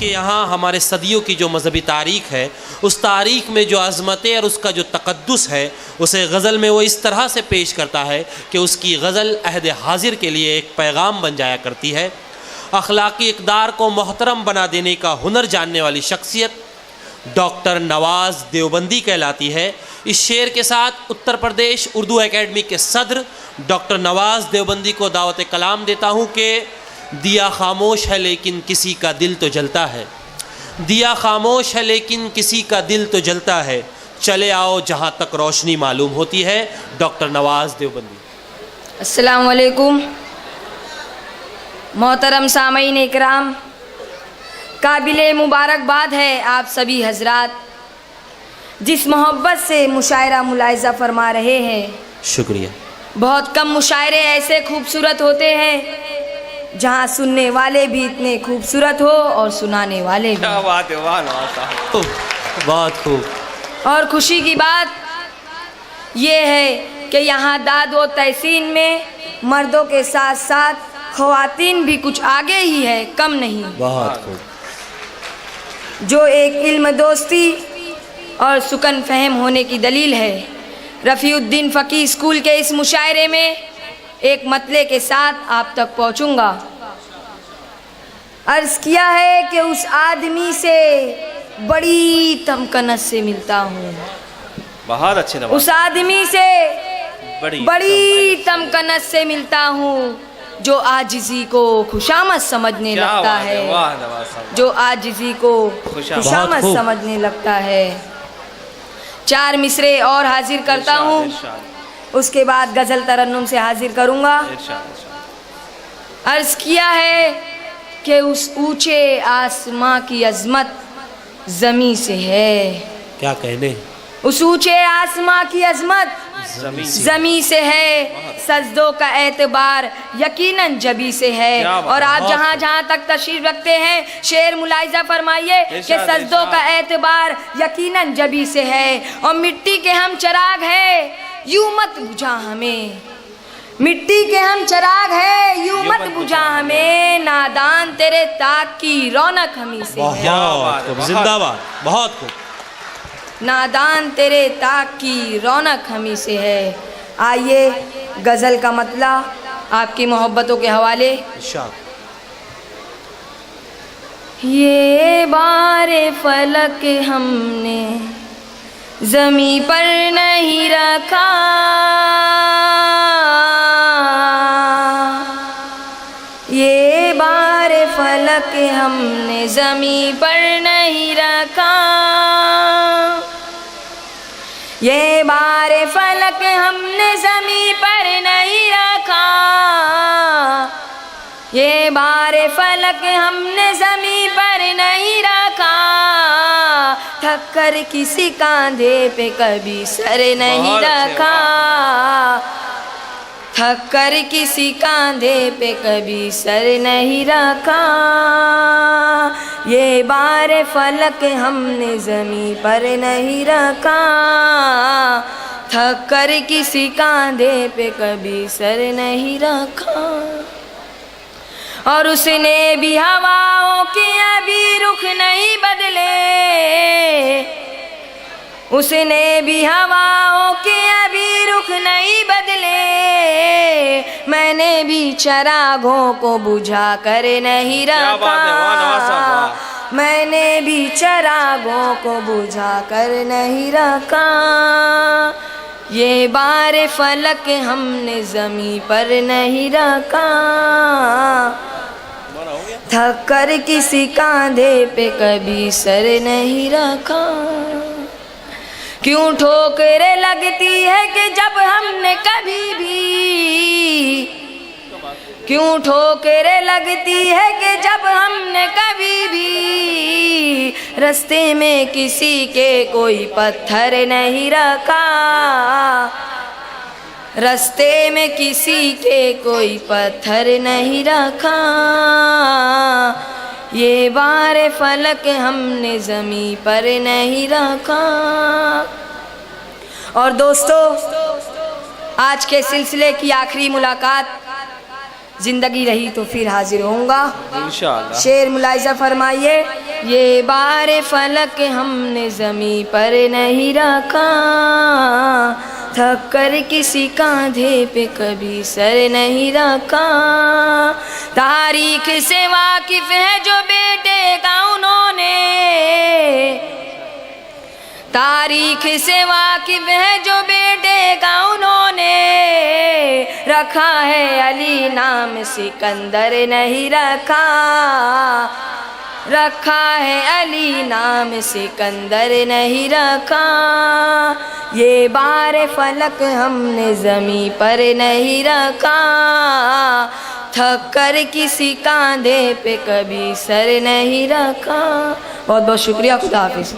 के यहाँ हमारे सदियों की जो मजहबी तारीख़ है, उस तारीख़ में जो अज़मतें और उसका जो तक़द्दुस है, उसे गज़ल में वो इस तरह से पेश करता है कि उसकी गज़ल अहद हाजिर के लिए एक पैगाम बन जाया करती है। अखलाकी इक़दार को मोहतरम बना देने का हुनर जानने वाली शख्सियत डॉक्टर नवाज़ देवबंदी कहलाती है। इस शेर के साथ उत्तर प्रदेश उर्दू एकेडमी के सदर डॉक्टर नवाज़ देवबंदी को दावत कलाम देता हूँ कि दिया खामोश है लेकिन किसी का दिल तो जलता है, दिया खामोश है लेकिन किसी का दिल तो जलता है, चले आओ जहाँ तक रोशनी मालूम होती है। डॉक्टर नवाज़ देवबंदी। अस्सलाम वालेकुम मोहतरम सामईन इकराम, काबिले मुबारकबाद है आप सभी हजरात जिस मोहब्बत से मुशायरा मुलाहिज़ा फरमा रहे हैं। शुक्रिया। बहुत कम मुशायरे ऐसे खूबसूरत होते हैं जहाँ सुनने वाले भी इतने खूबसूरत हो और सुनाने वाले भी। क्या बात है, वाह वाह, बहुत खूब। और खुशी की बात ये है कि यहाँ दाद व तहसीन में मर्दों के साथ साथ ख़वातीन भी कुछ आगे ही है, कम नहीं। बहुत खूब। जो एक इल्म दोस्ती और सुकन फहम होने की दलील है। रफ़ीउद्दीन फ़कीह स्कूल के इस मुशायरे में एक मतले के साथ आप तक पहुंचूंगा। अर्ज़ किया है कि उस आदमी से बड़ी तमकनत से मिलता हूँ, बहुत अच्छे नवाज़। उस आदमी से बड़ी तमकनत से मिलता हूँ जो आजिज़ी को खुशामद समझने लगता है, जो आजिज़ी को खुशामद समझने लगता है। 4 मिसरे और हाजिर करता हूँ, उसके बाद गज़ल तरन्नुम से हाजिर करूँगा। अर्ज़ किया है कि उस ऊंचे आसमां की अज़मत ज़मी से है। क्या कहने, उस ऊंचे आसमां की अज़मत ज़मी से है, सजदों का एतबार यकीनन जबी से है। और आप जहाँ जहाँ तक तशरीफ रखते हैं शेर मुलाहिज़ा फरमाइए कि सजदों का एतबार यकीनन जबी से है। और मिट्टी के हम चिराग हैं यूं मत बुझा हमें, मिट्टी के हम चिराग हैं यूं मत बुझा हमें, नादान तेरे ताक की रौनक हमी से है। जिंदाबाद। बहुत खूब। नादान तेरे ताक की रौनक हमी से है। आइए गज़ल का मतला आपकी मोहब्बतों के हवाले। ये बारे फलक हमने ज़मीं पर नहीं रखा, ये बारे फलक हमने ज़मीं पर नहीं रखा, ये बारे फलक हमने ज़मीं पर नहीं रखा, ये बारे फलक हमने ज़मीं पर नहीं रखा, थक कर किसी कांधे पे कभी सर नहीं रखा, थक कर किसी कांधे पे कभी सर नहीं रखा, ये बार फलक हमने ज़मीं पर नहीं रखा, थक कर किसी कांधे पे कभी सर नहीं रखा। और उसने भी हवाओं के अभी रुख नहीं बदले, उसने भी हवाओं के अभी रुख नहीं बदले, मैंने भी चरागों को बुझा कर नहीं रखा, मैंने भी चरागों को बुझा कर नहीं रखा, ये बार फलक हमने ज़मीं पर नहीं रखा, थक कर किसी कांधे पे कभी सर नहीं रखा। क्यों ठोकरें लगती है कि जब हमने कभी भी, क्यों ठोकरें लगती है कि जब हमने कभी भी रास्ते में किसी के कोई पत्थर नहीं रखा, रास्ते में किसी के कोई पत्थर नहीं रखा, ये बार फलक हमने ज़मीं पर नहीं रखा। और दोस्तों, आज के सिलसिले की आखिरी मुलाकात जिंदगी रही तो फिर हाजिर होऊंगा इंशाअल्लाह। शेर मुलाहिजा फरमाइए। ये बार फलक हमने ज़मीं पर नहीं रखा, थक कर किसी कांधे पे कभी सर नहीं रखा। तारीख से वाकिफ है जो बेटे का उन्होंने, तारीख से वाकिफ है जो बेटे का उन्होंने, रखा है अली नाम सिकंदर नहीं रखा, रखा है अली नाम सिकंदर नहीं रखा। ये बार फलक हमने ज़मीं पर नहीं रखा, थक कर किसी कांधे पे कभी सर नहीं रखा। बहुत बहुत शुक्रिया, खुदा हाफिज़।